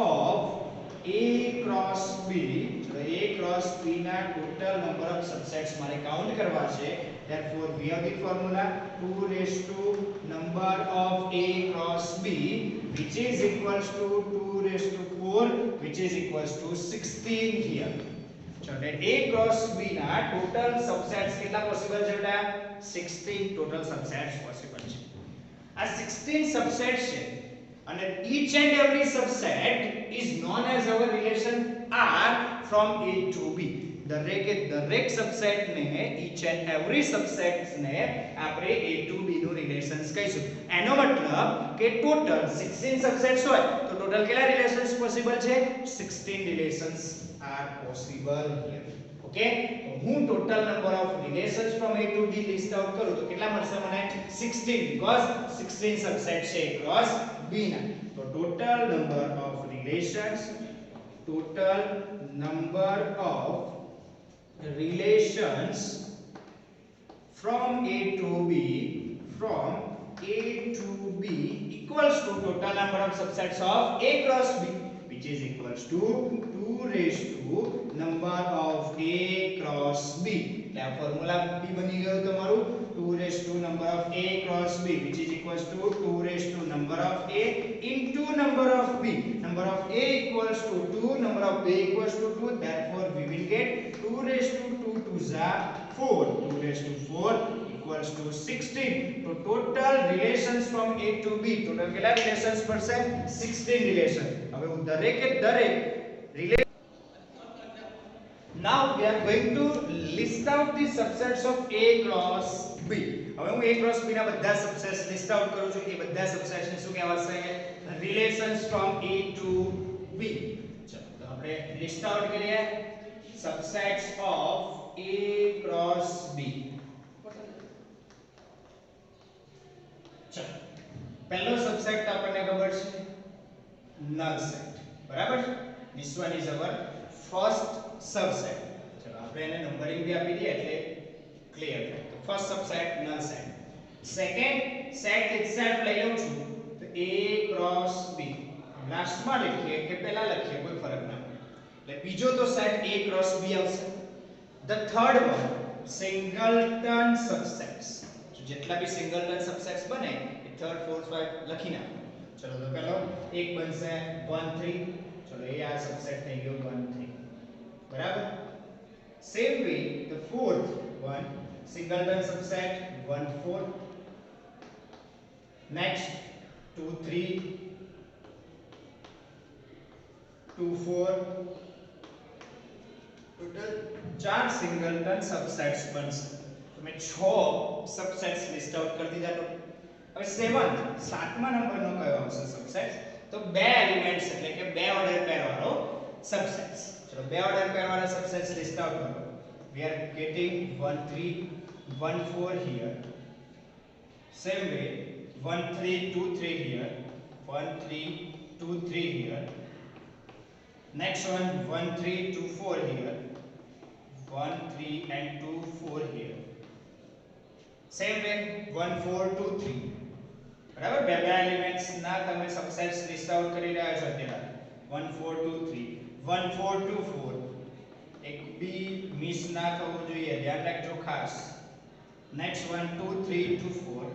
S1: of A cross B. તો A cross B ના ટોટલ નંબર ઓફ સબસેટ્સ મારે કાઉન્ટ કરવા છે. therefore we have the formula 2 raised to number of A cross B, which is equals to 2 raised to 4, which is equals to 16 here. So that A cross B ના total subsets કેટલા possible છે બેટા? 16 total subsets possible છે. આ 16 subsets છે અને each and every subset is known as our relation R from A to B. દરેક subset ને each and every subsets ને આપણે A to B નું રિલેશન્સ કહીશું. એનો મતલબ કે ટોટલ 16 subsets હોય તો ટોટલ કેટલા રિલેશન્સ પોસિબલ છે? 16 relations are possible here. Okay, તો હું total number of relations from A to B list out કરું તો કેટલા મળશે મને? 16, because 16 સબસેટ છે across B ના. તો total number of relations from A to B equals to total number of subsets of A cross B, which is equals to 2 raised to number of A cross B. એટલે આ ફોર્મ્યુલા B બની ગયું તમારું 2 raised to number of A cross B, which is equals to 2 raised to number of A into number of B. Number of A equals to 2, number of B equals to 2, therefore we will get 2 raised to 2 2s are 4. 2 raised to 4 equals to 16. તો total relations from A to B, total કેટલા relations પડશે? 16 relation. હવે હું દરેકે દરેક relation. Now we are going to list out the subsets of A cross B. હવે હું A cross B ના બધા subsets list out કરું છું. એ બધા subsets ને શું કહેવાશે? Relations from A to B. ચલો તો આપણે list out કરીએ subsets of A cross B. ચલો પહેલો subset તો આપણને ખબર છે null set, બરાબર? This one is our first subset. ચલો આપણે એને નંબરિંગ બી આપી દઈએ એટલે ક્લિયર થાય. તો first subset null set. Second set itself લઈ લઉં છું તો A cross B. લાસ્ટ માં લખીએ કે પહેલા લખીએ કોઈ ફરક ના પડે. એટલે બીજો તો set A cross B આવશે. The third one singleton subsets. તો જેટલા બી singleton subsets બને એ third fourth five લખી નાખો. ચલો તો પહેલો એક બનશે 1 3. ચલો એ આ subset થઈ ગયો 1 3. બરાબર? Same way the fourth one singleton subset 1 4. Next 2 3 2 4. Total 4 singleton subsets બનશે. તો મેં 6 subsets list out કરી દીધા. તો હવે 7th સાતમા નંબરનો કયો આવશે subsets? તો બે એલિમેન્ટ્સ એટલે કે બે ઓર્ડર પેર વાળો subsets. ચલો બે ઓર્ડર પેર વાળા subsets list out કરો. We are getting 1 3 1 4 here. Same way 1 3 2 3 here. 1 3 2 3 here. Next one 1 3 2 4 here. 1 3 and 2 4 here. Same way 1 4 2 3. બરાબર? બે બે એલિમેન્ટ્સ ના તમે સબસેટ્સ લિસ્ટ આઉટ કરી રહ્યા છો અત્યારે. 1 4 2 3 1 4 2 4. એક બી મિસ ના થવો જોઈએ, ધ્યાન રાખજો ખાસ. નેક્સ્ટ 1 2 3 2 4.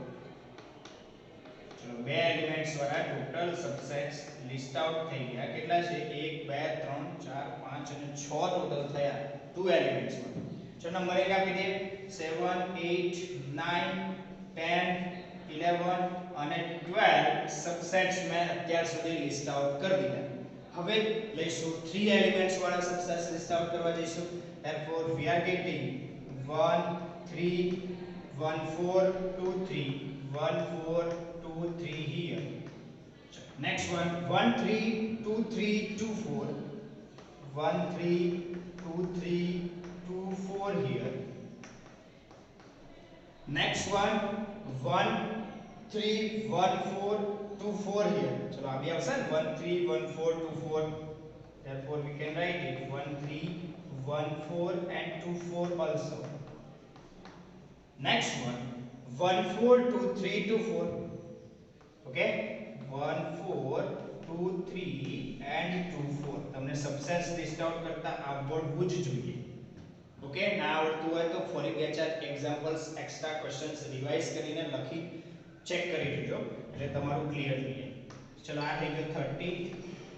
S1: ચલો બે એલિમેન્ટ્સ વાળા ટોટલ સબસેટ્સ લિસ્ટ આઉટ થઈ ગયા. કેટલા છે? 1 2 3 4 5 અને 6 ટોટલ થયા ટુ એલિમેન્ટ્સ માં. ચલો નંબરિંગ આપી દે 7 8 9 10 11 અને 12 સબસેટ્સ મેં અત્યાર સુધી લિસ્ટ આઉટ કરી દીધા. હવે લઈશું 3 એલિમેન્ટ્સ વાળા સબસેટ્સ લિસ્ટ આઉટ કરવા જઈશું. therefore we are getting 1 3 1 4 2 3 1 4 2 3 here. Next one 1 3 2 3 2 4 1 3 2 3 2 4 here. Next one 1 3 1 4 2 4 here. चलो अभी option 1 3 1 4 2 4. therefore we can write it 1 3 1 4 and 2 4 also. Next one 1 4 2 3 2 4. okay 1 4 2 3 and 2 4. તમને સબસેટ્સ લિસ્ટ આઉટ કરતા આવડવું જ જોઈએ. ઓકે ના આવડતું હોય તો ફરી બે ચાર એક્ઝામ્પલ્સ એક્સ્ટ્રા ક્વેશ્ચન્સ રિવાઇઝ કરીને લખી ચેક કરી લેજો એટલે તમારું ક્લિયર થઈ જાય. ચલો આ થઈ ગયો 30.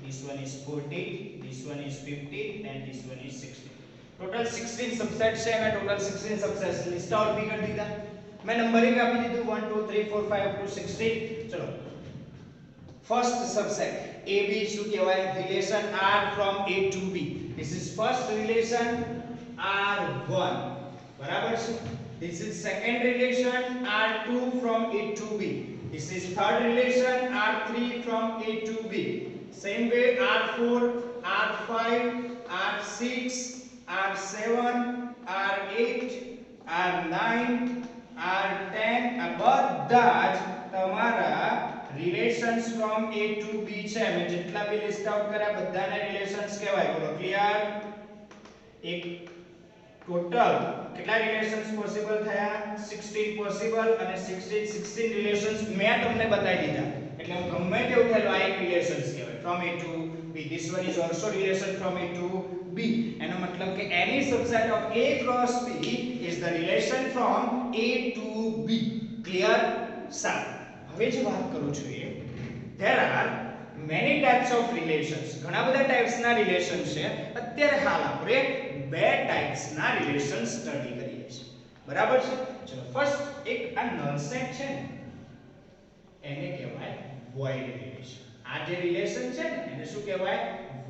S1: this one is 40. this one is 50 and this one is 60. Total 16 subsets છે. મેં ટોટલ 16 સબસેટ્સ લિસ્ટ આઉટ બી કરી દીધા. મેં નંબરિંગ આપી દીધું 1 2 3 4 5 up to 16. ચલો ફર્સ્ટ સબસેટ AB શું કહેવાય? Relation R from A to B. this is first relation R1. બરાબર છે? this is second relation R2 from A to B. this is third relation R3 from A to B. same way R4 R5 R6 R7 R8 R9 R10 આ બધા જ તમારા relations from A to B છે. મેં જેટલા બી લિસ્ટ આઉટ કર્યા બધાને રિલેશન્સ કહેવાય. બોલો ક્લિયર? એક ટોટલ કેટલા રિલેશન્સ પોસિબલ થયા? 16 પોસિબલ અને 16 રિલેશન્સ મેં તમને બતાવી દીધા. એટલે હું ગમે તેવું થયેલું આ એક રિલેશન્સ કહેવાય from A to B. this one is also relation from A to B. એનો મતલબ કે any subset of A cross B is the relation from A to B. Clear? સારું. હવે જે વાત કરું છું એ there are many types of relations. ઘણા બધા ટાઈપ્સ ના રિલેશન છે. અત્યારે હાલ આપણે બે ટાઈપ્સ ના રિલેશન સ્ટડી કરીએ છીએ. બરાબર છે. ચલો ફર્સ્ટ એક આ નલ સેટ છે ને એને કહેવાય void relation. આ જે રિલેશન છે ને એને શું કહેવાય?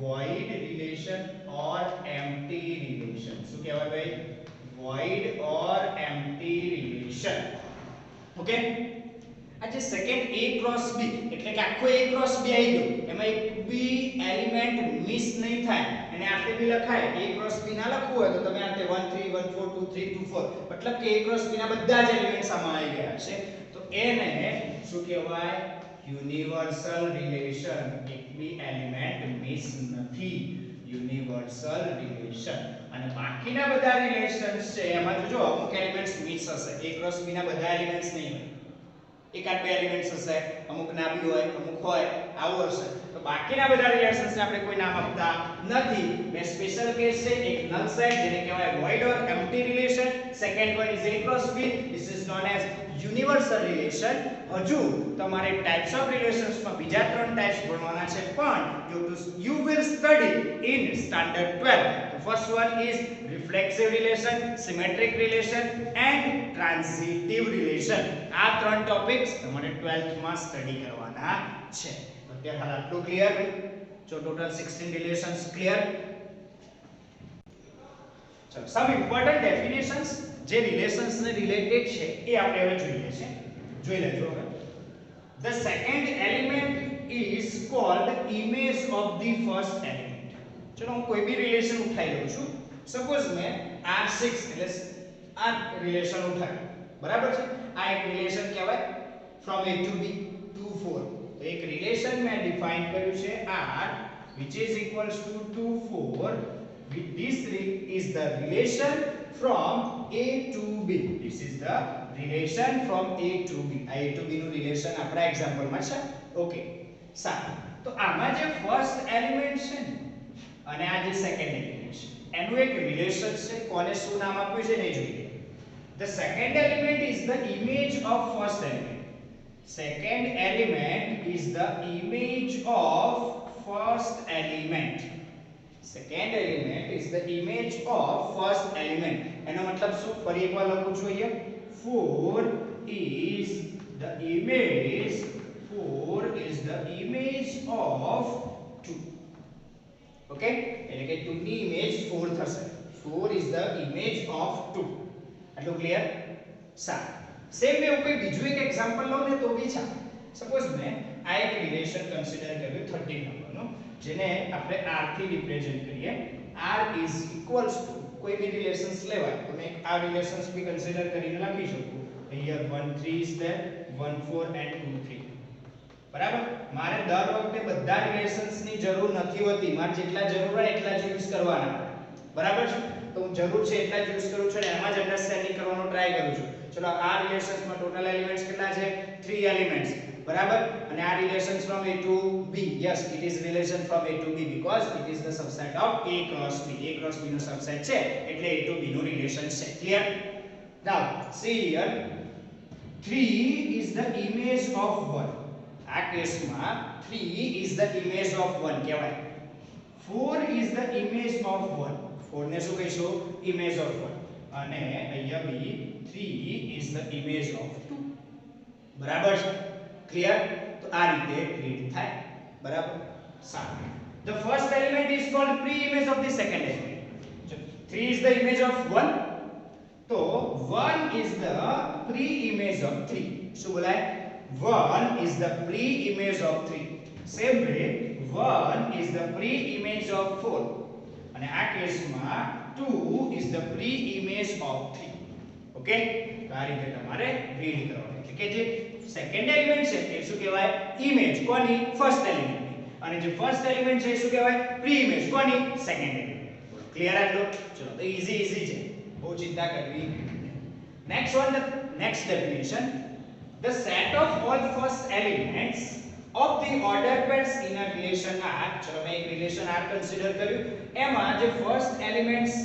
S1: void relation or empty relation. શું કહેવાય ભાઈ? void or empty relation. Okay, આ જે સેકન્ડ a ક્રોસ b એટલે કે આખો a ક્રોસ b આવી ગયો, એમાં એક બી એલિમેન્ટ મિસ નહીં થાય. અને આતે બી લખાય, a ક્રોસ b ના લખવું હોય તો તમે આતે 1 3 1 4 2 3 2 4 મતલબ કે a ક્રોસ b ના બધા જ એલિમેન્ટ્સ આમાં આવી ગયા છે. તો એને શું કહેવાય? Universal relation. એક બી એલિમેન્ટ મિસ નથી, યુનિવર્સલ રિલેશન. અને બાકીના બધા રિલેશન્સ છે એમાં જો અમુક એલિમેન્ટ્સ મિસ હશે, a ક્રોસ b ના બધા એલિમેન્ટ્સ નહીં હોય, એકાદ બે એલિમેન્ટ્સ હશે, અમુક ના બી હોય, અમુક હોય, આવું હશે. તો બાકીના બધા રિલેશન્સ ને આપણે કોઈ નામ આપતા નથી. બે સ્પેશિયલ કેસ છે, એક નલ સેટ જેને કહેવાય void or empty relation, second one is a cross b, this is known as universal relation. હજુ તમારે ટાઇપ્સ ઓફ રિલેશન્સ માં બીજા ત્રણ ટાઇપ્સ ભણવાના છે, પણ you will study in standard 12. The first one is reflexive relation, symmetric relation and transitive relation. આ ત્રણ ટોપિક્સ તમારે 12th માં સ્ટડી કરવાના છે. અત્યારે હાલ આટલું ક્લિયર? જો ટોટલ 16 રિલેશન્સ ક્લિયર. ચલો સમ ઇમ્પોર્ટન્ટ ડેફિનેશન્સ જે રિલેશન્સ ને રિલેટેડ છે એ આપણે હવે જોઈએ છે. જોઈ લેજો હવે. The second element is called image of the first element. ચલો હું કોઈ બી રિલેશન ઉઠાઈ લઉં છું. સપોઝ મેં R6 એટલે આ રિલેશન ઉઠાવ્યું, બરાબર છે? આ એક રિલેશન કહેવાય from A to B to 4. તો એક રિલેશન મેં ડિફાઇન કર્યું છે R which is equals to 4. This is the relation from A to B. This is the relation from A to B. A to B નું રિલેશન આપણા એક્ઝામ્પલ માં છે. ઓકે, સારું. તો આમાં જે ફર્સ્ટ એલિમેન્ટ છે ને અને આ જે સેકન્ડ એલિમેન્ટ છે એનું એક રિલેશન છે. કોને શું નામ આપ્યું છે ને જોઈએ. The second element is the image of first element. Second element is the image of first element. Second element is the image of first element. એનો મતલબ શું? ફરી એકવાર લખું છું અહીંયા. 4 is the image of 2. Okay, એટલે કે 2 ની ઇમેજ 4 થશે. 4 is the image of 2. આટલું ક્લિયર? સારું. સેમ મેં કોઈ બીજું એક એક્ઝામ્પલ લઉં ને તો બી ચાલે. સપોઝ મેં આ એક રિલેશન કન્સિડર કર્યું 13 નંબરનો, જેને આપણે r થી રિપ્રેઝન્ટ કરીએ. r is equals to કોઈ બી રિલેશન્સ લેવાય તો મેં આ રિલેશન્સ બી કન્સિડર કરીને લખી શકું. અહીંયા 1 3 is there, 1 4 and 2 3. બરાબર? મારે દર વખતે બધા રિલેશન્સ ની જરૂર નથી હોતી. મારે જેટલા જરૂર હોય એટલા જ યુઝ કરવાના. બરાબર છે? તો હું જરૂર છે એટલા જ યુઝ કરું છું અને એમાં જ અન્ડરસ્ટેન્ડિંગ કરવાનો ટ્રાય કરું છું. ચલો આ રિલેશન્સ માં ટોટલ એલિમેન્ટ્સ કેટલા છે? 3 એલિમેન્ટ્સ. બરાબર? અને આ relations from A to B. Yes, it is relation from A to B because it is the subset of A cross B. A cross B નો subset છે એટલે A to B નો રિલેશન છે. Clear? Now see here, 3 is the image of 1. આ કેસમાં 3 is the image of 1 કહેવાય. 4 is the image of 1. 4 ને શું કહીશું? Image of 1. અને અહીંયા બી 3 is the image of 2. બરાબર છે? ક્લિયર? તો આ રીતે રીડ થાય. બરાબર? સારું. The first element is called pre-image of the second element. 3 is the image of 1. તો 1 is the pre-image of 3. શું બોલાય? 1 is the pre-image of 3. Same way 1 is the pre-image of 4. અને આ કેસમાં 2 is the pre-image of 3. Okay? તો આ રીતે તમારે રીડ કરવાનું. એટલે કે જે સેકન્ડ એલિમેન્ટ છે એ શું કહેવાય? ઇમેજ કોની? ફર્સ્ટ એલિમેન્ટની. અને જે ફર્સ્ટ એલિમેન્ટ છે એ શું કહેવાય? પ્રી-ઇમેજ કોની? Second element. ક્લિયર આટલું? ચલો તો ઈઝી છે. બહુ ચિંતા કરવી. Next one, the next definition. The set of all first elements of the order pairs in a relation R. ચલો મેં એક રિલેશન R કન્સિડર કર્યું. એમાં જે ફર્સ્ટ એલિમેન્ટ્સ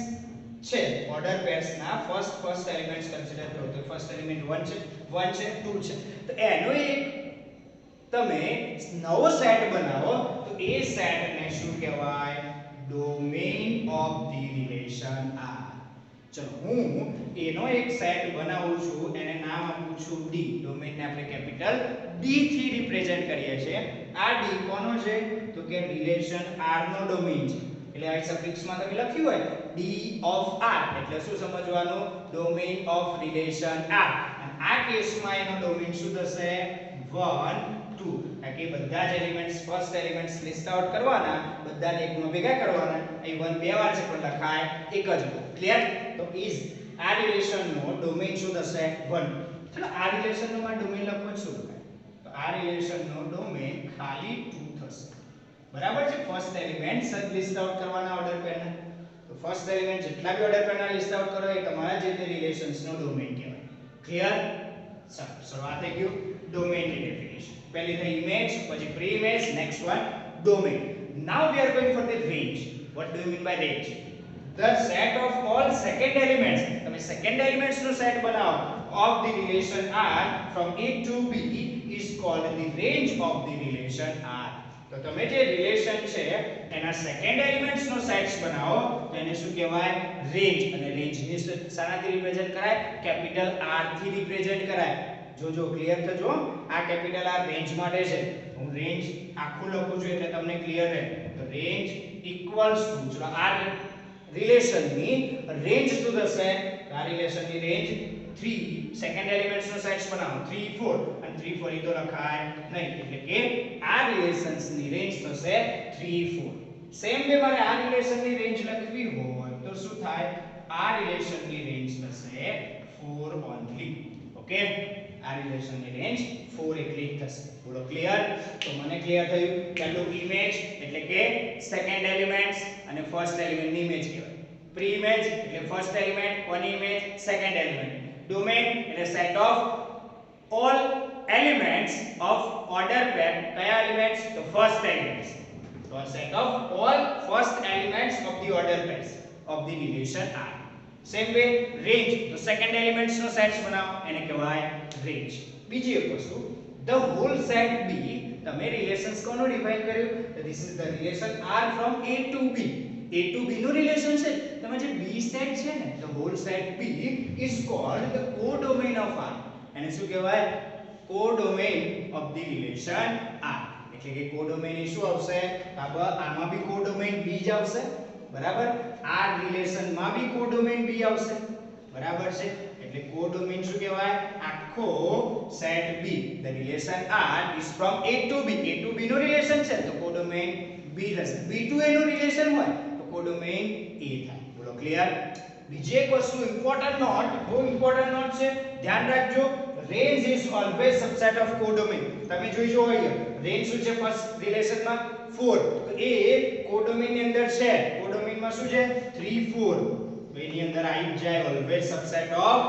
S1: છે ઓર્ડર પેર્સ ના ફર્સ્ટ એલિમેન્ટ્સ કન્સિડર કરો તો ફર્સ્ટ એલિમેન્ટ 1 છે 2 છે. તો એનો એક તમે નવો સેટ બનાવો તો એ સેટને શું કહેવાય? Domain of the relation R. ચલો હું એનો એક સેટ બનાવું છું, એને નામ આપું છું D. ડોમેઇન ને આપણે કેપિટલ D થી રિપ્રેઝન્ટ કરીએ છીએ. આ D કોનો છે? તો કે રિલેશન R નો ડોમેઇન છે. એટલે આ સફિક્સમાં તમે લખ્યું હોય D of R એટલે શું સમજવાનું? Domain of relation R. આ કેસમાં એનો ડોમેઇન શું થશે? 1 2. કે બધા જ elements first elements list out કરવાના, બધાને એકમાં ભેગા કરવાના. અહીં 1 બે વાર છે પણ લખાય એક જ. ક્લિયર? તો ઇઝ આ રિલેશનનો ડોમેઇન શું થશે? 1. ચલો આ રિલેશનનો માં ડોમેઇન લખો શું? તો આ રિલેશનનો ડોમેઇન ખાલી 2 થશે. બરાબર છે? ફર્સ્ટ એલિમેન્ટ્સ લિસ્ટ આઉટ કરવાના ઓર્ડર પેરના. તો ફર્સ્ટ એલિમેન્ટ જેટલા બી ઓર્ડર પેરના લિસ્ટ આઉટ કરો એ તમારા જે તે રિલેશન્સનો ડોમેઇન કહેવાય. ક્લિયર? ચાલો શરૂઆત થઈ ગયું ડોમેઇનની ડેફિનેશન. પહેલી થઈ ઇમેજ, પછી pre image, next one domain. Now we are going for the range. What do you mean by range? The set of all second elements. તમે સેકન્ડ એલિમેન્ટ્સ નો સેટ બનાવો of the relation R from A to B is called the range of the relation R. તો તમે જે રિલેશન છે એના સેકન્ડ એલિમેન્ટ્સ નો સેટ્સ બનાવો તો એને શું કહેવાય? રેન્જ. અને રેન્જ ને શાનાથી રિપ્રેઝન્ટ કરાય? કેપિટલ R થી રિપ્રેઝન્ટ કરાય. જો ક્લિયર થજો. આ કેપિટલ R રેન્જ માટે છે. હું રેન્જ આખું લખું છું એટલે તમને ક્લિયર રહે. તો રેન્જ ઇક્વલ્સ ટુ, ચલો આ રિલેશનની રેન્જ શું થશે? આ રિલેશનની રેન્જ 3 સેકન્ડ એલિમેન્ટ્સ નો સેટ્સ બનાવો 3 4 અને 3 4 ઈ તો લખાય નહીં. એટલે કે આ રિલેશન્સની રેન્જ થશે 3 4. સેમ વે મારે આ રિલેશનની રેન્જ લખવી હોય તો શું થાય? આ રિલેશનની રેન્જ થશે 4 ઓન્લી. ઓકે? આ રિલેશનની રેન્જ 4 એકલી થશે. બોલો ક્લિયર? તો મને ક્લિયર થયું. પહેલું ઇમેજ એટલે કે સેકન્ડ એલિમેન્ટ્સ અને ફર્સ્ટ એલિમેન્ટની ઇમેજ કહેવાય. પ્રી ઇમેજ એટલે ફર્સ્ટ એલિમેન્ટ, કોની ઇમેજ? Second element. ડોમેઇન એટલે set of all elements of order pair. કયા એલિમેન્ટ્સ? તો ફર્સ્ટ એલિમેન્ટ્સ. તો set of all first elements of the order pairs of the relation R. Same way range તો સેકન્ડ એલિમેન્ટ્સ નો સેટ્સ બનાવો એને કહેવાય રેન્જ. બીજી એક વસ્તુ the whole set B. તમે રિલેશન્સ કોનું ડિફાઇન કર્યું? This is the relation R from A to B. A to B નું રિલેશન છે. તમે જે B સેટ છે ને the whole set B is called the codomain of R. એને શું કહેવાય? codomain of the relation R. એટલે કે કોડોમેઇન એ શું આવશે? આમાં બી કોડોમેઇન B જ આવશે. બરાબર? આ રિલેશનમાં બી કોડોમેઇન B આવશે. બરાબર છે? એટલે કોડોમેઇન શું કહેવાય? આખો set B the relation R is from A to B. A to B નું રિલેશન છે તો કોડોમેઇન B થશે. B to A નું રિલેશન હોય તો કોડોમેઇન A થાય. બોલો ક્લિયર? બીજી એક વસ્તુ ઇમ્પોર્ટન્ટ નોટ, બહુ ઇમ્પોર્ટન્ટ નોટ છે, ધ્યાન રાખજો. Range is always subset of codomain. તમે જોઈજો અહીંયા રેન્જ શું છે ફર્સ્ટ રિલેશનમાં? 4. તો એ કોડોમેઇન ની અંદર છે. કોડોમેઇનમાં શું છે? 3 4. તો એની અંદર આવી જાય always subset of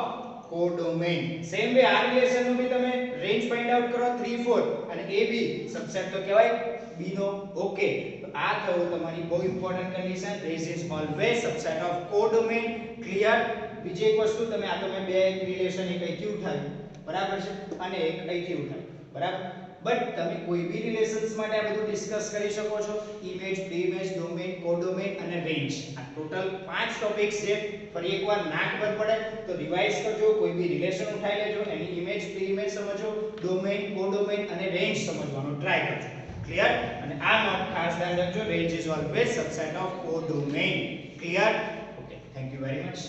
S1: codomain. Same way આ રિલેશનનું બી તમે રેન્જ ફાઇન્ડ આઉટ કરો 3 4 અને એ બી સબસેટ તો કહેવાય B નો. ઓકે? તો આ થયું તમારી બહુ important condition. Range is always subset of codomain. Clear? બીજી એક વસ્તુ તમે આ તમે બે રિલેશન એક અહીંથી ઉઠાવ્યું. બરાબર છે? અને એક અહીંથી ઉઠાવ્યું. બરાબર? બટ તમે કોઈ બી રિલેશન્સ માટે આ બધું ડિસ્કસ કરી શકો છો. ઇમેજ, પ્રી ઇમેજ, ડોમેઇન, કોડોમેઇન અને રેન્જ. આ ટોટલ 5 ટોપિક્સ છે. ફરી એકવાર ના ખબર પડે તો રિવાઇઝ કરજો. કોઈ બી રિલેશન ઉઠાઈ લેજો, એની ઇમેજ, પ્રી ઇમેજ સમજો, ડોમેઇન, કોડોમેઇન અને રેન્જ સમજવાનો ટ્રાય કરજો. ક્લિયર? અને આ નોટ ખાસ ધ્યાન રાખજો. Range is always subset of codomain. Clear? Okay, thank you very much.